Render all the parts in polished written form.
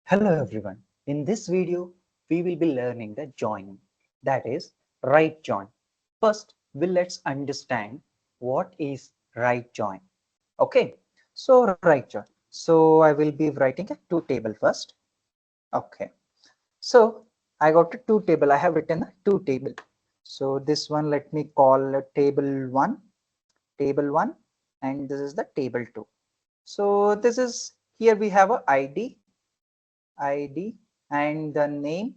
Hello everyone. In this video, we will be learning the joining, that is right join. First, let's understand what is right join. Okay, so right join. So I will be writing a two table first. Okay, so I got a two table. I have written a two table. So this one let me call table one, and this is the table two. So this is here we have a ID and the name,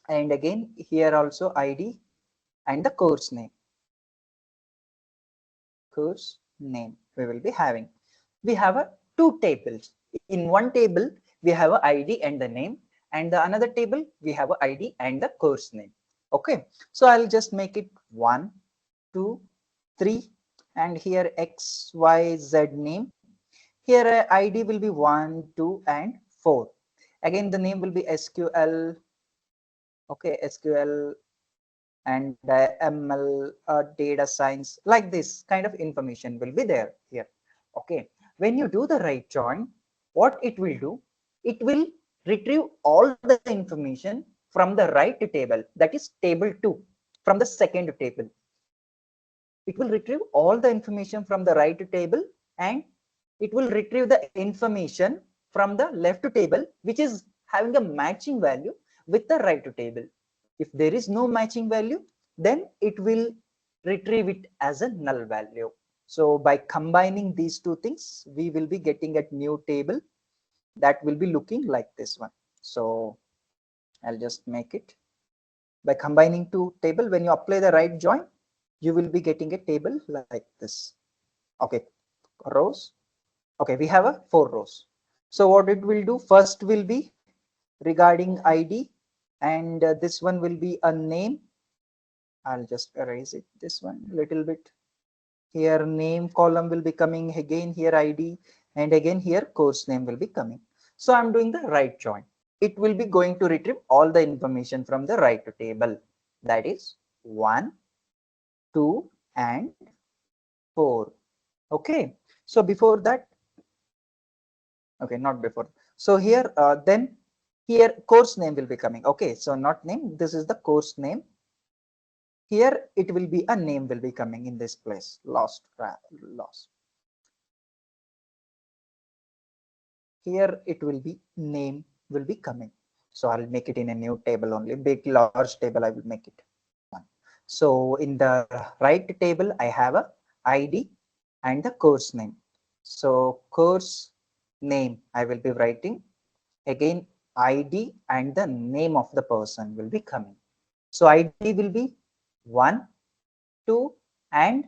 and again here also ID and the course name we will be having. We have a two tables. In one table we have a ID and the name, and the another table we have a ID and the course name. Okay, so I'll just make it 1 2 3, and here XYZ name. Here ID will be 1 2 and 4. Again the name will be SQL. Okay, SQL and ML, data science, like this kind of information will be there here. Okay, when you do the right join, what it will do, it will retrieve all the information from the right table, that is table 2, from the second table. It will retrieve all the information from the right table, and it will retrieve the information from the left table which is having a matching value with the right table. If there is no matching value, then it will retrieve it as a null value. So by combining these two things, we will be getting a new table that will be looking like this one. So I'll just make it. By combining two table, when you apply the right join, you will be getting a table like this. Okay, rows. Okay, we have a 4 rows. So what it will do, first will be regarding ID, and this one will be a name. I'll just erase it, this one a little bit. Here name column will be coming, again here ID, and again here course name will be coming. So I'm doing the right join. It will be going to retrieve all the information from the right table, that is 1 2 and 4. Okay, so before that, okay, not before, so here then here course name will be coming. Okay, so not name, this is the course name. Here it will be a name will be coming in this place, lost. Here it will be name will be coming. So I'll make it in a new table only, big large table I will make it one. So in the right table I have a ID and the course name. So course name I will be writing, again ID and the name of the person will be coming. So ID will be 1 2 and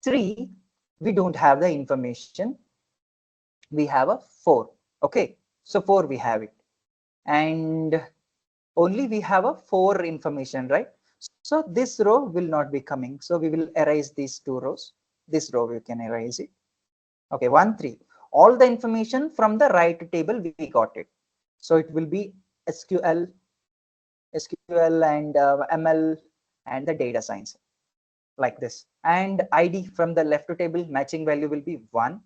3. We don't have the information, we have a 4. Okay, so 4 we have it, and only we have a 4 information, right? So this row will not be coming, so we will erase these two rows. This row we can erase it. Okay, 1 3, all the information from the right table we got it. So it will be SQL and ML and the data science, like this. And ID from the left table matching value will be 1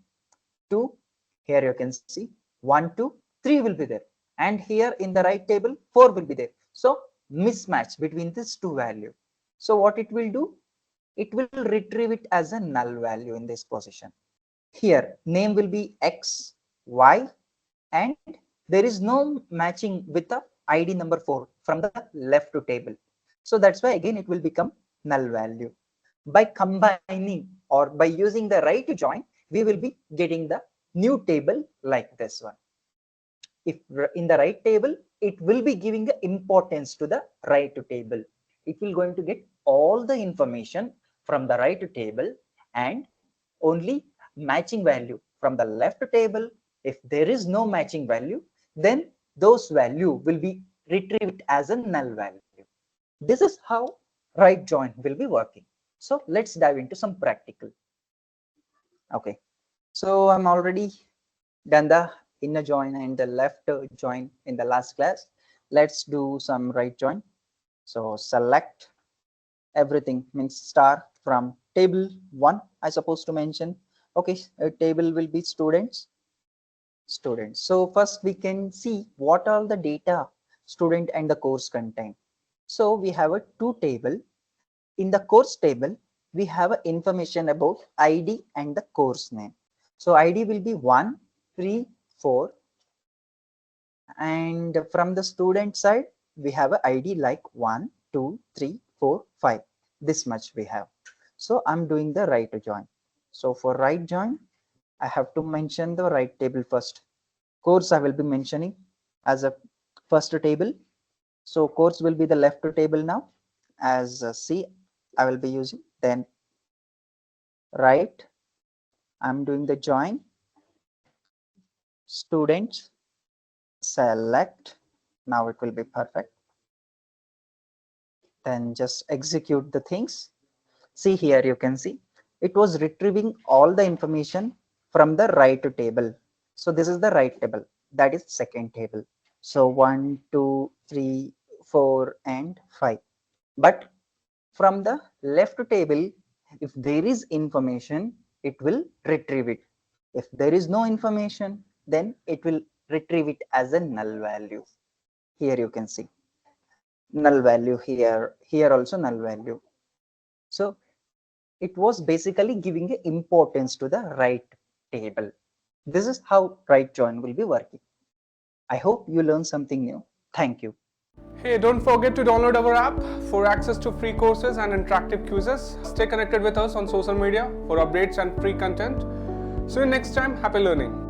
2. Here you can see 1 2 3 will be there, and here in the right table 4 will be there. So mismatch between these two value. So what it will do, it will retrieve it as a null value in this position. Here name will be X Y, and there is no matching with the ID number 4 from the left to table. So that's why again it will become null value. By combining or by using the right join, we will be getting the new table like this one. If in the right table, it will be giving the importance to the right table. It will going to get all the information from the right table and only matching value from the left table. If there is no matching value, then those value will be retrieved as a null value. This is how right join will be working. So let's dive into some practical. Okay, so I'm already done the inner join and the left join in the last class. Let's do some right join. So select everything, means start from table 1 I supposed to mention. Okay, a table will be students. students. So first we can see what all the data student and the course contain. So we have a two table. In the course table, we have a information about ID and the course name. So ID will be 1, 3, 4. And from the student side, we have a ID like 1, 2, 3, 4, 5. This much we have. So I'm doing the right join. So for right join, I have to mention the right table first. Course I will be mentioning as a first table. So course will be the left table now as C I will be using. Then right, I'm doing the join. Students, select. Now it will be perfect. Then just execute the things. See here, you can see it was retrieving all the information from the right table. So this is the right table, that is second table. So 1, 2, 3, 4 and 5. But from the left table, if there is information, it will retrieve it. If there is no information, then it will retrieve it as a null value. Here you can see null value, here also null value. So it was basically giving importance to the right table. This is how right join will be working. I hope you learned something new. Thank you. Hey, don't forget to download our app for access to free courses and interactive quizzes. Stay connected with us on social media for updates and free content. See you next time. Happy learning.